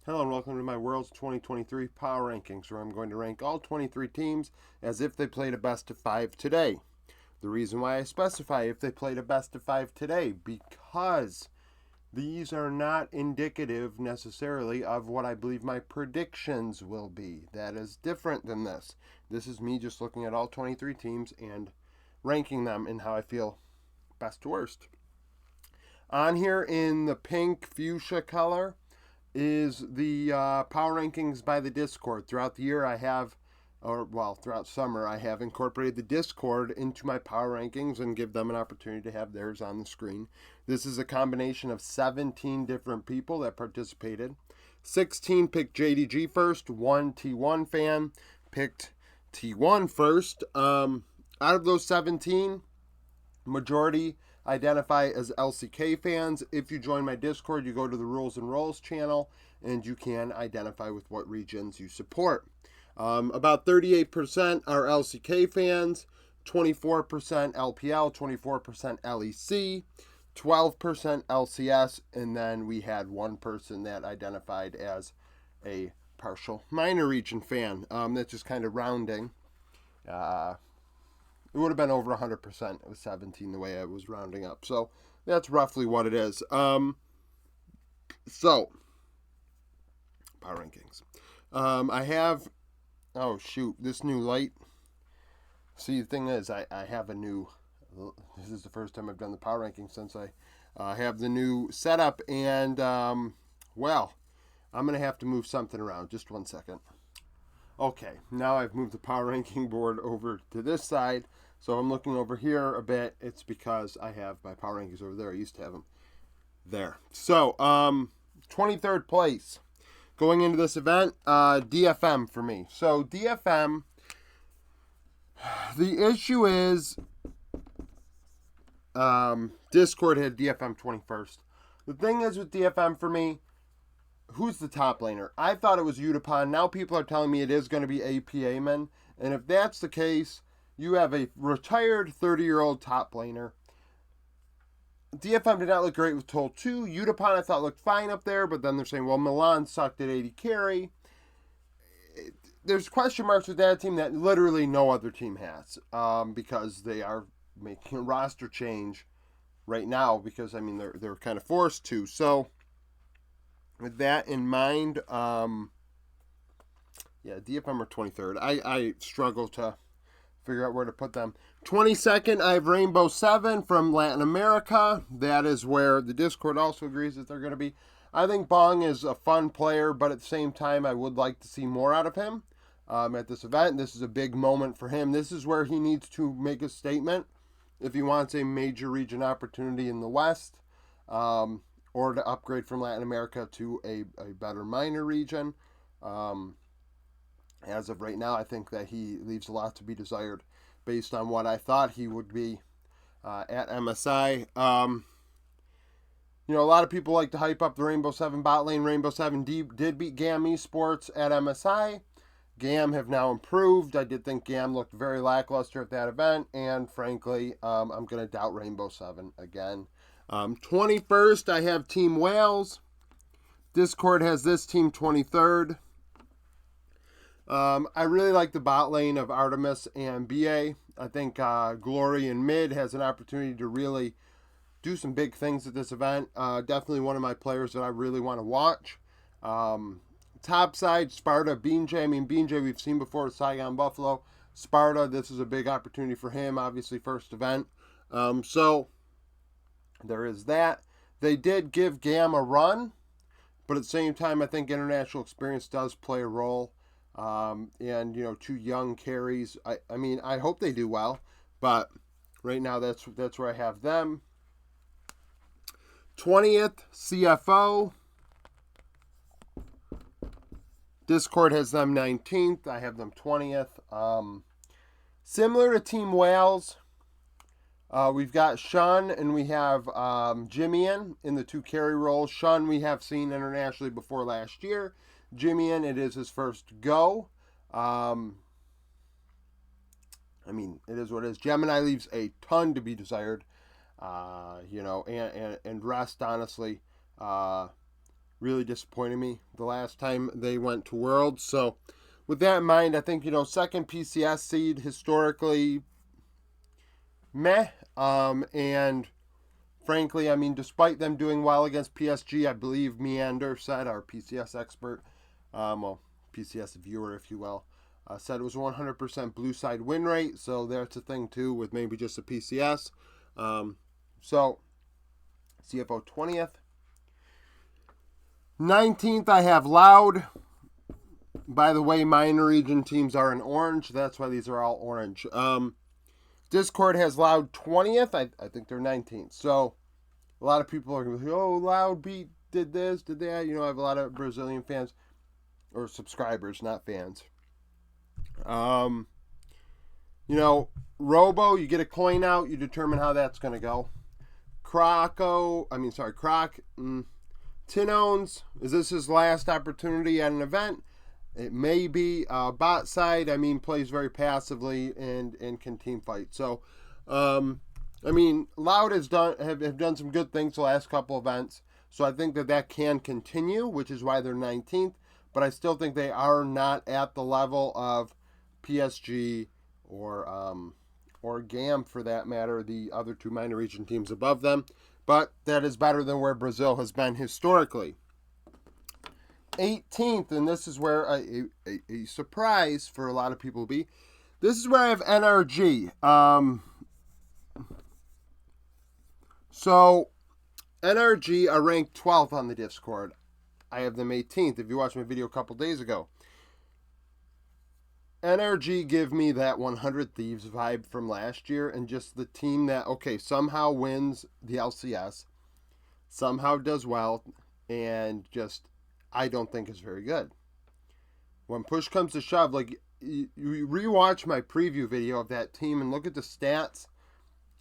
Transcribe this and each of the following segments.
Hello and welcome to my World's 2023 Power Rankings, where I'm going to rank all 23 teams as if they played a best of 5 today. The reason why I specify if they played a best of 5 today, because these are not indicative necessarily of what I believe my predictions will be. That is different than this. This is me just looking at all 23 teams and ranking them in how I feel best to worst. On here in the pink fuchsia color is the power rankings by the Discord. Throughout the year I have, throughout summer I have incorporated the Discord into my power rankings and give them an opportunity to have theirs on the screen. This is a combination of 17 different people that participated. 16 picked JDG first, 1 T1 fan picked T1 first. Out of those 17, majority identify as LCK fans. If you join my Discord, you go to the Rules and Rolls channel and you can identify with what regions you support. About 38% are LCK fans, 24% LPL, 24% LEC, 12% LCS, and then we had one person that identified as a partial minor region fan. That's just kind of rounding. It would have been over 100%. It was 17 the way I was rounding up. So that's roughly what it is. So, power rankings. I have, this new light. See, the thing is, I have a new, this is the first time I've done the power rankings since I have the new setup. And, I'm going to have to move something around. Just one second. Okay, now I've moved the power ranking board over to this side. So I'm looking over here a bit. It's because I have my power rankings over there. I used to have them there. So, 23rd place. Going into this event, DFM for me. So DFM, the issue is Discord had DFM 21st. The thing is with DFM for me, who's the top laner? I thought it was Utapon. Now people are telling me it is going to be APAman. And if that's the case, you have a retired 30-year-old top laner. DFM did not look great with Toll 2. Utapon I thought looked fine up there, but then they're saying, well, Milan sucked at 80 carry. There's question marks with that team that literally no other team has, because they are making a roster change right now because, they're kind of forced to. So, with that in mind, DFM are 23rd. I struggle to figure out where to put them. 22nd, I have Rainbow 7 from Latin America. That is where the Discord also agrees that they're going to be. I think Bong is a fun player, but at the same time, I would like to see more out of him at this event. This is a big moment for him. This is where he needs to make a statement if he wants a major region opportunity in the West, or to upgrade from Latin America to a better minor region. As of right now, I think that he leaves a lot to be desired based on what I thought he would be at MSI. A lot of people like to hype up the Rainbow 7 bot lane. Rainbow 7 did beat GAM Esports at MSI. GAM have now improved. I did think GAM looked very lackluster at that event, and frankly, I'm going to doubt Rainbow 7 again. 21st, I have Team Wales. Discord has this team 23rd. I really like the bot lane of Artemis and BA. I think Glory in mid has an opportunity to really do some big things at this event. Definitely one of my players that I really want to watch. Top side, Sparta, Beanjay. Beanjay we've seen before at Saigon Buffalo. Sparta, this is a big opportunity for him. Obviously, first event. So, there is that. They did give GAM a run, but at the same time, I think international experience does play a role. And, two young carries. I hope they do well, but right now that's where I have them. 20th, CFO. Discord has them 19th. I have them 20th. Similar to Team Wales, we've got Shun and we have Jimmy in the two carry roles. Shun we have seen internationally before last year. Jimmy it is his first go. It is what it is. Gemini leaves a ton to be desired. And rest, honestly. really disappointed me the last time they went to Worlds. So with that in mind, I think, second PCS seed historically, meh. And frankly, I mean, despite them doing well against PSG, I believe Meander said, our PCS expert, PCS viewer, if you will, said it was a 100% blue side win rate. So that's a thing too with maybe just a PCS. So CFO 20th. 19th, I have Loud. By the way, minor region teams are in orange. That's why these are all orange. Discord has Loud 20th. I think they're 19th. So a lot of people are going to be, oh, Loud did this, did that. I have a lot of Brazilian fans or subscribers, not fans. Robo, you get a coin out, you determine how that's going to go. Croc, Tinones, is this his last opportunity at an event? It may be. Bot side, plays very passively and can team fight. So, Loud have done some good things the last couple events. So I think that can continue, which is why they're 19th. But I still think they are not at the level of PSG or GAM, for that matter, the other two minor region teams above them. But that is better than where Brazil has been historically. 18th, and this is where a surprise for a lot of people will be. This is where I have NRG. So NRG are ranked 12th on the Discord. I have them 18th. If you watched my video a couple days ago. NRG give me that 100 Thieves vibe from last year, and just the team that, somehow wins the LCS, somehow does well, and just, I don't think is very good. When push comes to shove, like, you rewatch my preview video of that team and look at the stats.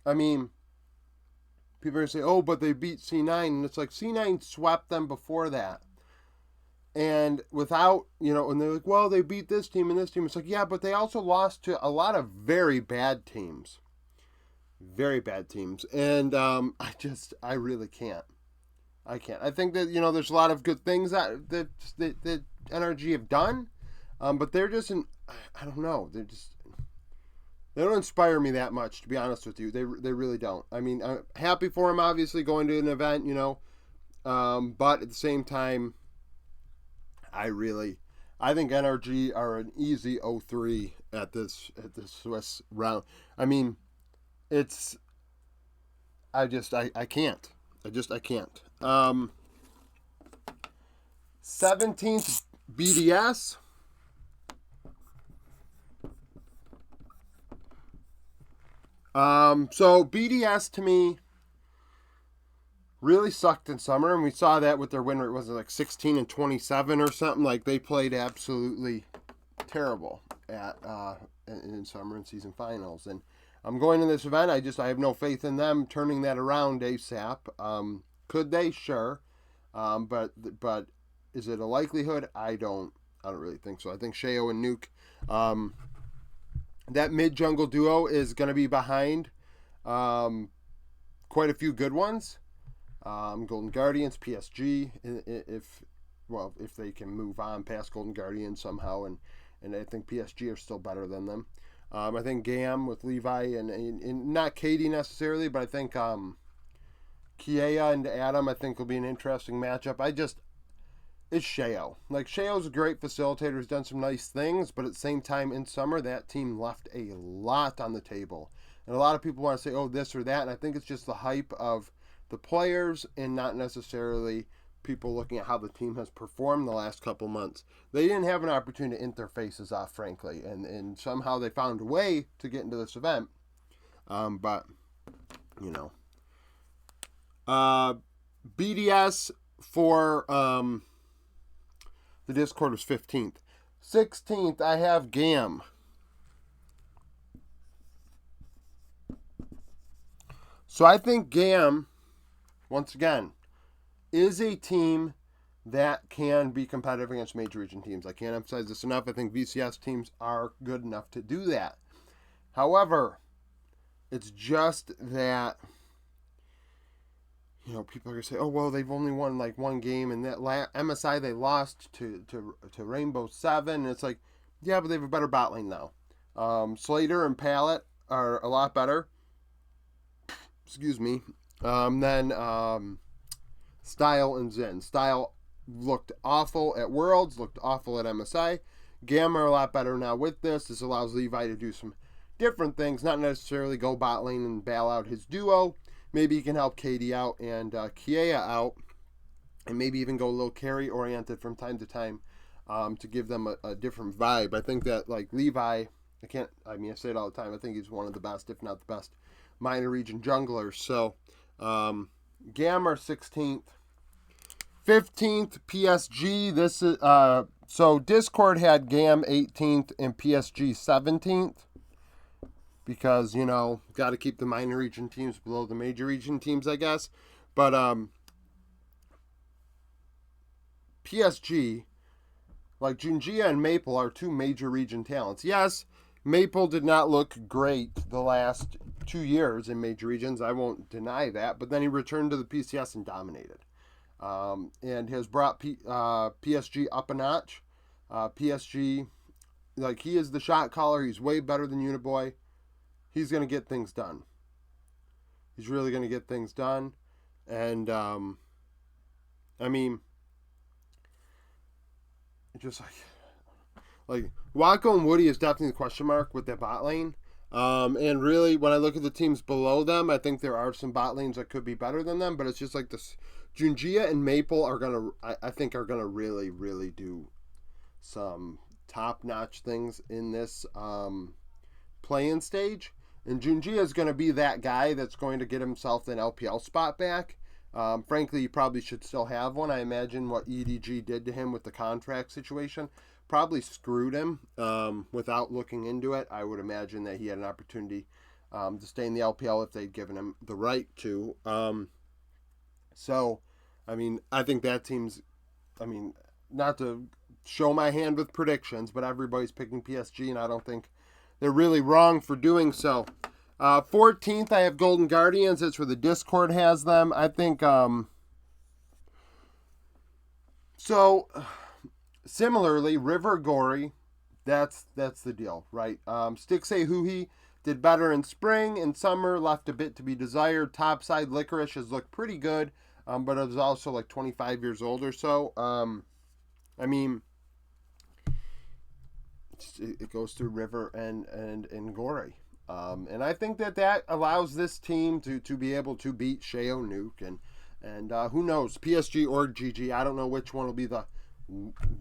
People are going to say, oh, but they beat C9, and it's like C9 swept them before that. And without, and they're like, well, they beat this team and this team. It's like, yeah, but they also lost to a lot of very bad teams. Very bad teams. And I really can't. I can't. I think that, there's a lot of good things that NRG have done. But they're just, I don't know. They don't inspire me that much, to be honest with you. They really don't. I'm happy for them, obviously, going to an event, but at the same time, I think NRG are an easy 0-3 at this Swiss round. I can't. I can't. 17th, BDS. So BDS to me really sucked in summer, and we saw that with their win rate. Was it like 16-27 or something? Like, they played absolutely terrible in summer and season finals. And I'm going to this event. I have no faith in them turning that around ASAP. Could they? Sure. But is it a likelihood? I don't really think so. I think Sheo and Nuke, that mid jungle duo is going to be behind quite a few good ones. Golden Guardians, PSG, if they can move on past Golden Guardians somehow, and I think PSG are still better than them. I think GAM with Levi and not Katie necessarily, but I think Kiea and Adam, I think, will be an interesting matchup. It's Sheo. Like, Sheo's a great facilitator, has done some nice things, but at the same time, in summer, that team left a lot on the table. And a lot of people want to say, oh, this or that, and I think it's just the hype of the players and not necessarily people looking at how the team has performed the last couple months. They didn't have an opportunity to int their faces off, frankly, and somehow they found a way to get into this event. BDS for the Discord was 15th. 16th, I have GAM. So I think GAM, once again, is a team that can be competitive against major region teams. I can't emphasize this enough. I think VCS teams are good enough to do that. However, it's just that, people are going to say, oh, well, they've only won like one game, and that MSI they lost to Rainbow 7. And it's like, yeah, but they have a better bot lane now. Slater and Pallet are a lot better. Excuse me. Then Style and Zen. Style looked awful at Worlds, looked awful at MSI. GAM are a lot better now with this. This allows Levi to do some different things, not necessarily go bot lane and bail out his duo. Maybe he can help KD out and Kiea out, and maybe even go a little carry oriented from time to time to give them a different vibe. I think that like Levi, I say it all the time, I think he's one of the best, if not the best, minor region junglers. So GAM are 16th. 15th, PSG. This is so Discord had GAM 18th and PSG 17th. Because, got to keep the minor region teams below the major region teams, I guess. But PSG, like Junjia and Maple, are two major region talents. Yes, Maple did not look great the last 2 years in major regions. I won't deny that. But then he returned to the PCS and dominated. And has brought PSG up a notch. PSG, like, he is the shot caller. He's way better than Uniboy. He's going to get things done. He's really going to get things done. And, just like Wacko and Woody is definitely the question mark with that bot lane. And really, when I look at the teams below them, I think there are some bot lanes that could be better than them. But it's just like this. Junjia and Maple are going to, I think, are going to really, really do some top-notch things in this play-in stage. And Junjia is going to be that guy that's going to get himself an LPL spot back. Frankly, he probably should still have one. I imagine what EDG did to him with the contract situation probably screwed him without looking into it. I would imagine that he had an opportunity to stay in the LPL if they'd given him the right to. I think that team's, not to show my hand with predictions, but everybody's picking PSG, and I don't think they're really wrong for doing so. 14th, I have Golden Guardians. That's where the Discord has them. I think, similarly, River Gory, that's the deal, right? Stixay Huhi did better in spring. In summer, left a bit to be desired. Topside Licorice has looked pretty good, but it was also like 25 years old or so. It goes through River and Gory. And I think that allows this team to be able to beat Sheo Nuke and who knows, PSG or GG. I don't know which one will be the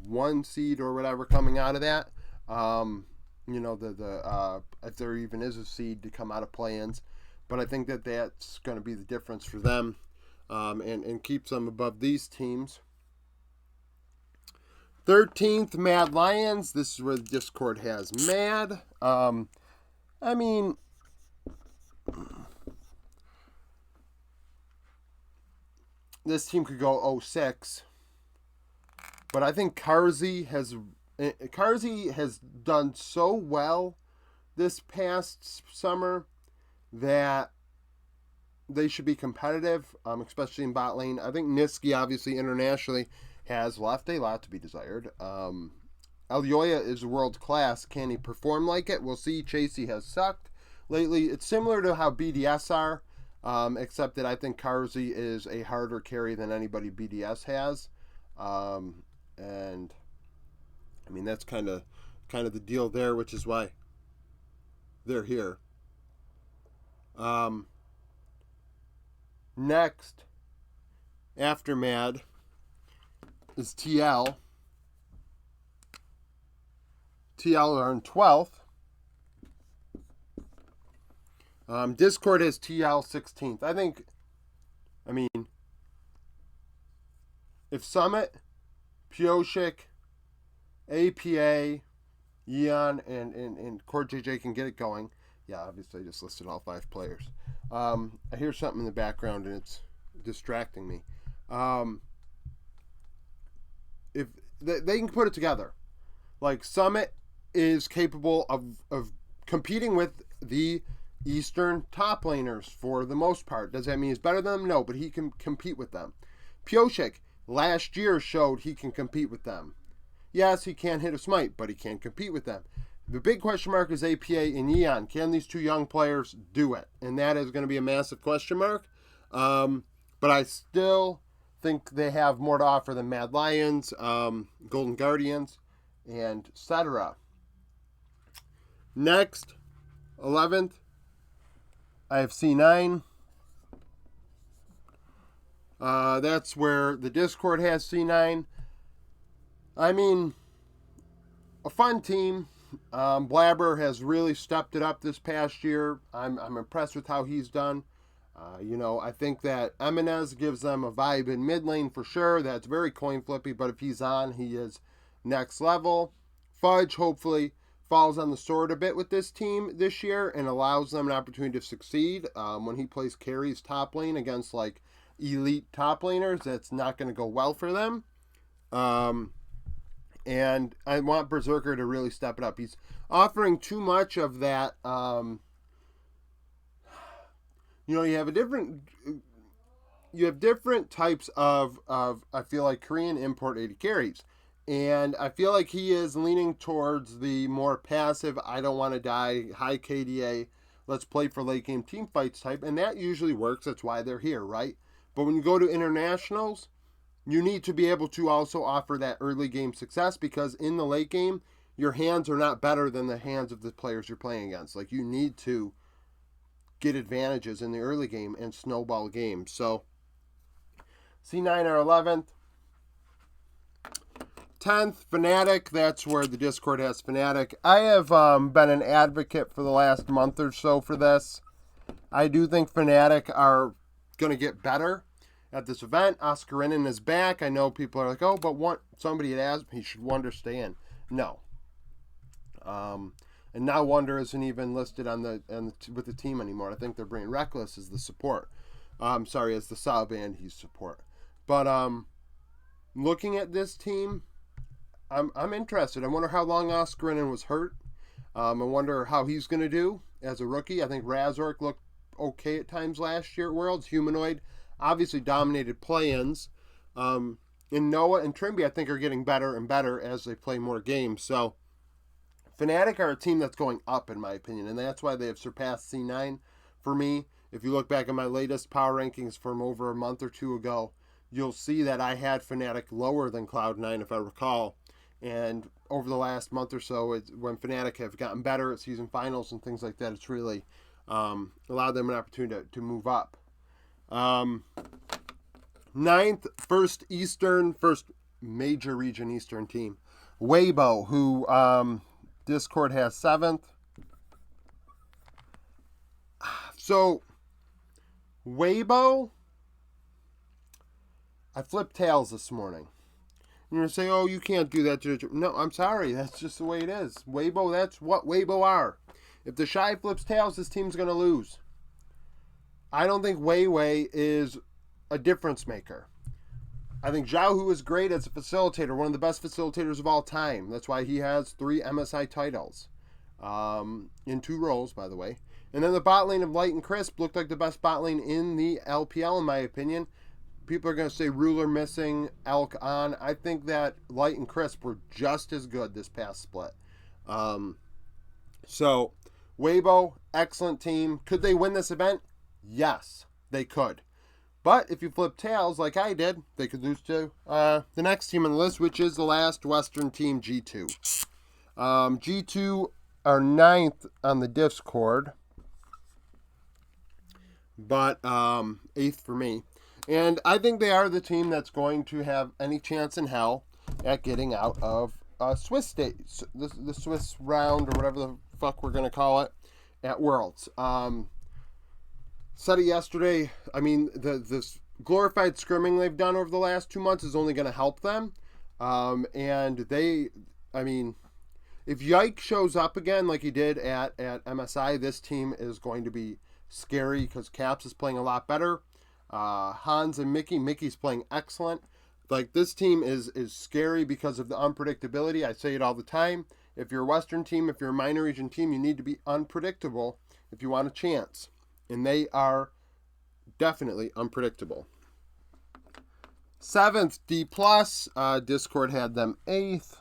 one seed or whatever coming out of that. If there even is a seed to come out of play-ins. But I think that's going to be the difference for them and keeps them above these teams. 13th, Mad Lions. This is where the Discord has Mad. This team could go 06. But I think Karzi has done so well this past summer that they should be competitive, especially in bot lane. I think Niski, obviously, internationally, has left a lot to be desired. Elyoya is world class. Can he perform like it? We'll see. Chasey has sucked lately. It's similar to how BDS are, except that I think Karzi is a harder carry than anybody BDS has. That's kind of the deal there, which is why they're here. Next, after Mad, is TL. TL are in 12th. Discord has TL 16th. If Summit, Pioshik, APA, Eon, and Court JJ can get it going. Yeah, obviously I just listed all 5 players. I hear something in the background and it's distracting me. If they can put it together. Like, Summit is capable of competing with the Eastern top laners for the most part. Does that mean he's better than them? No, but he can compete with them. Pioshek last year showed he can compete with them. Yes, he can't hit a smite, but he can compete with them. The big question mark is APA and Yeon. Can these two young players do it? And that is going to be a massive question mark. But I still think they have more to offer than Mad Lions, Golden Guardians, and etc. Next, 11th, I have C9. That's where the Discord has C9. I mean, a fun team. Blabber has really stepped it up this past year. I'm impressed with how he's done. I think that Eminez gives them a vibe in mid lane for sure. That's very coin flippy, but if he's on, he is next level. Fudge hopefully falls on the sword a bit with this team this year and allows them an opportunity to succeed. When he plays carries top lane against like elite top laners, that's not going to go well for them. And I want Berserker to really step it up. He's offering too much of that. You have different types of I feel like Korean import AD carries. And I feel like he is leaning towards the more passive, I don't want to die, high KDA, let's play for late game team fights type. And that usually works. That's why they're here, right? But when you go to internationals, you need to be able to also offer that early game success, because in the late game, your hands are not better than the hands of the players you're playing against. Like, you need to get advantages in the early game and snowball games. So C9 or 11th. 10th, Fnatic. That's where the Discord has Fnatic. I have been an advocate for the last month or so for this. I do think Fnatic are going to get better at this event. Oscarinin is back. I know people are like, oh, but somebody had asked me, should Wonder stay in? No. And now Wonder isn't even listed with the team anymore. I think they're bringing Reckless as the support. As the sub, and he's support. But looking at this team, I'm interested. I wonder how long Oscarinin was hurt. I wonder how he's going to do as a rookie. I think Razork looked okay at times last year at Worlds. Humanoid obviously dominated play-ins. And Noah and Trimby, I think, are getting better and better as they play more games. So Fnatic are a team that's going up, in my opinion, and that's why they have surpassed C9 for me. If you look back at my latest power rankings from over a month or two ago, you'll see that I had Fnatic lower than Cloud9, if I recall. And over the last month or so, when Fnatic have gotten better at season finals and things like that, it's really allowed them an opportunity to move up. 9th, first major region Eastern team, Weibo, who Discord has 7th. So Weibo, I flipped tails this morning. You're going to say, oh, you can't do that. No, I'm sorry. That's just the way it is. Weibo, that's what Weibo are. If the Shy flips tails, this team's going to lose. I don't think Weiwei is a difference maker. I think Xiaohu is great as a facilitator, one of the best facilitators of all time. That's why he has 3 MSI titles in 2 roles, by the way. And then the bot lane of Light and Crisp looked like the best bot lane in the LPL, in my opinion. People are going to say Ruler missing, Elk on. I think that Light and Crisp were just as good this past split. So, Weibo, excellent team. Could they win this event? Yes, they could. But if you flip tails like I did, they could lose to the next team on the list, which is the last Western team, G2. G2 are 9th on the Discord, but 8th for me. And I think they are the team that's going to have any chance in hell at getting out of Swiss state, the Swiss round, or whatever the fuck we're going to call it, at Worlds. Said it yesterday. I mean, this glorified scrimming they've done over the last 2 months is only going to help them. And if Yike shows up again like he did at MSI, this team is going to be scary because Caps is playing a lot better. Hans and Mickey's playing excellent. Like, this team is scary because of the unpredictability. I say it all the time. If you're a Western team, if you're a minor region team, you need to be unpredictable if you want a chance. And they are definitely unpredictable. 7th, D+. Discord had them 8th.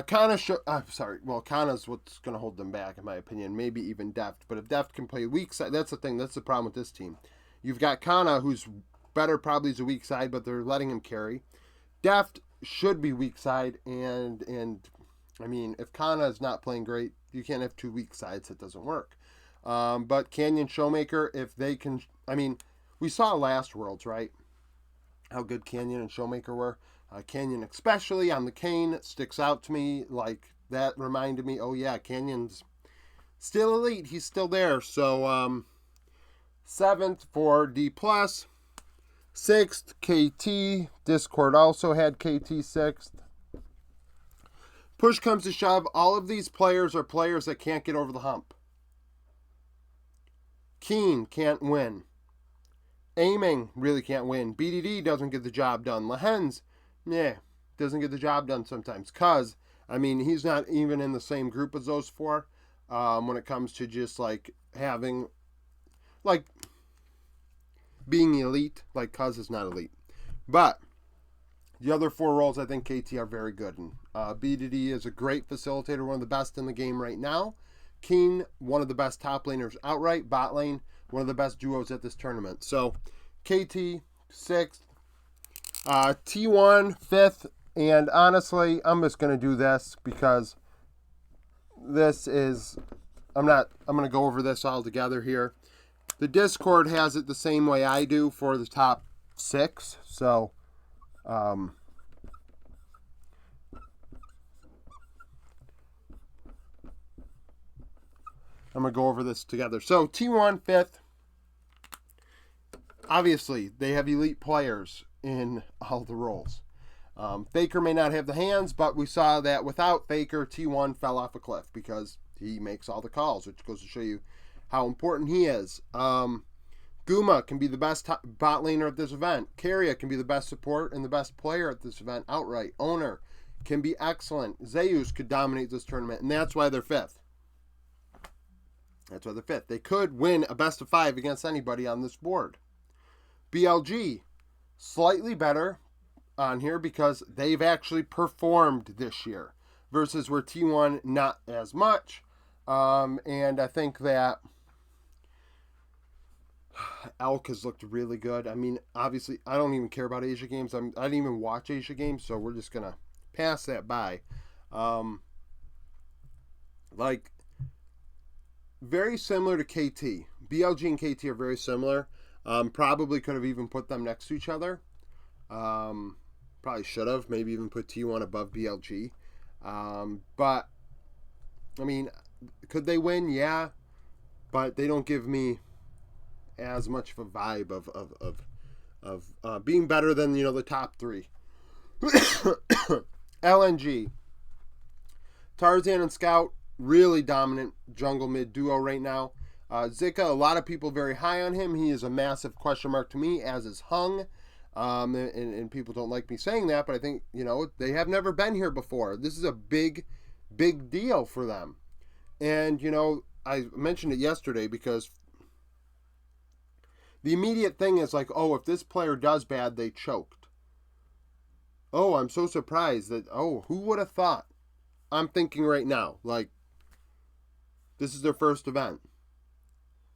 Kana's what's going to hold them back, in my opinion. Maybe even Deft. But if Deft can play weak side, that's the thing. That's the problem with this team. You've got Kana, who's better probably as a weak side, but they're letting him carry. Deft should be weak side, and I mean, if Kana is not playing great, you can't have two weak sides. It doesn't work. But Canyon, Showmaker, if they can, I mean, we saw last Worlds, right? How good Canyon and Showmaker were. Canyon, especially on the Kane, sticks out to me. Like, that reminded me, oh yeah, Canyon's still elite. He's still there. So, 7th for D+. 6th, KT. Discord also had KT 6th. Push comes to shove, all of these players are players that can't get over the hump. Keen can't win. Aiming really can't win. BDD doesn't get the job done. Lehens, doesn't get the job done sometimes. Because, I mean, he's not even in the same group as those four when it comes to just, like, having, like, being elite. Like, Cuz is not elite. But the other four roles, I think KT are very good. And BDD is a great facilitator, one of the best in the game right now. Keen, one of the best top laners outright. Bot lane, one of the best duos at this tournament. So, KT, 6th. T1, 5th. And honestly, I'm just going to do this because this is... I'm going to go over this all together here. The Discord has it the same way I do for the top 6. So, I'm going to go over this together. So, T1, 5th. Obviously, they have elite players in all the roles. Faker may not have the hands, but we saw that without Faker, T1 fell off a cliff because he makes all the calls, which goes to show you how important he is. Guma can be the best bot laner at this event. Carrier can be the best support and the best player at this event outright. Owner can be excellent. Zeus could dominate this tournament, and that's why they're 5th. That's why they're 5th. They could win a best of 5 against anybody on this board. BLG, slightly better on here because they've actually performed this year versus where T1 not as much. And I think that Elk has looked really good. I mean, obviously, I don't even care about Asia Games. I didn't even watch Asia Games, so we're just going to pass that by. Like, very similar to KT. BLG and KT are very similar. Probably could have even put them next to each other. Probably should have. Maybe even put T1 above BLG. But, I mean, could they win? Yeah. But they don't give me as much of a vibe of being better than, you know, the top 3. LNG. Tarzan and Scout, really dominant jungle mid duo right now. Zika, a lot of people very high on him. He is a massive question mark to me, as is Hung. And people don't like me saying that, but I think, you know, they have never been here before. This is a big, big deal for them. And, you know, I mentioned it yesterday because the immediate thing is like, oh, if this player does bad, they choked. Oh, I'm so surprised that, oh, who would have thought? I'm thinking right now, like, this is their first event.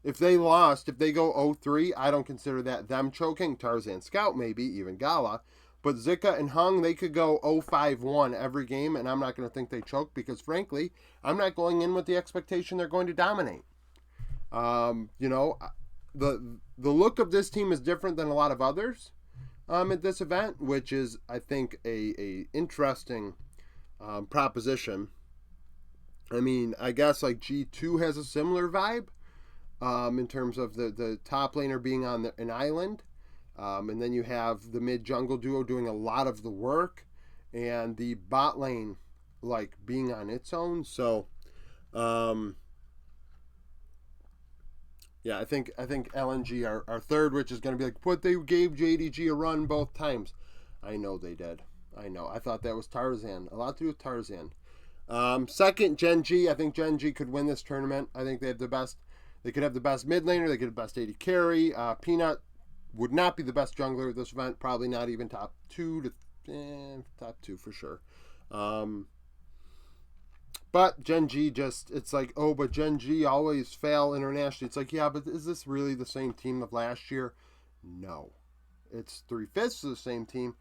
If they lost, if they go 0-3, I don't consider that them choking. Tarzan Scout, maybe, even Gala. But Zika and Hung, they could go 0-5-1 every game, and I'm not going to think they choke because, frankly, I'm not going in with the expectation they're going to dominate. You know, the look of this team is different than a lot of others at this event, which is, I think, a interesting proposition. I mean, I guess, like, G2 has a similar vibe. In terms of the top laner being on an island. And then you have the mid-jungle duo doing a lot of the work. And the bot lane, like, being on its own. So, yeah, I think LNG are third, which is going to be like, but they gave JDG a run both times. I know they did. I know. I thought that was Tarzan. A lot to do with Tarzan. Second, Gen G. I think Gen G could win this tournament. I think they have the best. They could have the best mid laner. They could have the best AD carry. Peanut would not be the best jungler of this event. Probably not even top two for sure. But Gen G it's like, oh, but Gen G always fail internationally. It's like, yeah, but is this really the same team of last year? No. It's 3/5 of the same team.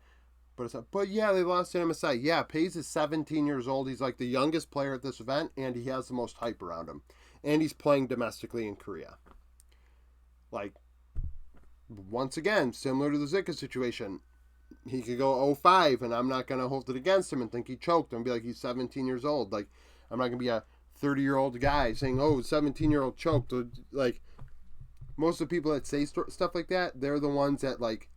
But yeah, they lost to MSI. Yeah, Pays is 17 years old. He's like the youngest player at this event, and he has the most hype around him. And he's playing domestically in Korea. Like, once again, similar to the Zika situation, he could go 0-5, and I'm not going to hold it against him and think he choked and be like, he's 17 years old. Like, I'm not going to be a 30-year-old guy saying, oh, 17-year-old choked. Like, most of the people that say stuff like that, they're the ones that, like,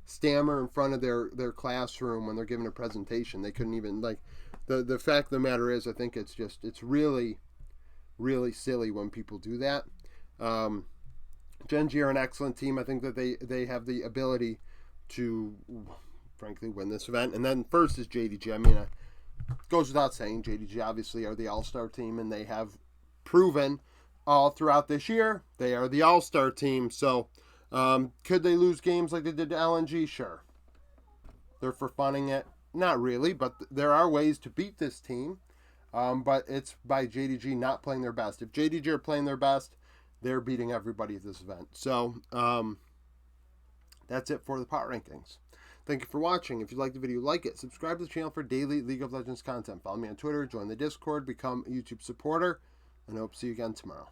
stammer in front of their classroom when they're giving a presentation. They couldn't even, like, the fact of the matter is, I think it's really, really silly when people do that. Gen G are an excellent team. I think that they have the ability to, frankly, win this event. And then first is JDG. I mean, it goes without saying, JDG obviously are the all-star team, and they have proven all throughout this year they are the all-star team. So could they lose games like they did to LNG? Sure. They're for funning it. Not really, but there are ways to beat this team. But it's by JDG not playing their best. If JDG are playing their best, they're beating everybody at this event. So that's it for the power rankings. Thank you for watching. If you liked the video, like it. Subscribe to the channel for daily League of Legends content. Follow me on Twitter, join the Discord, become a YouTube supporter, and I hope to see you again tomorrow.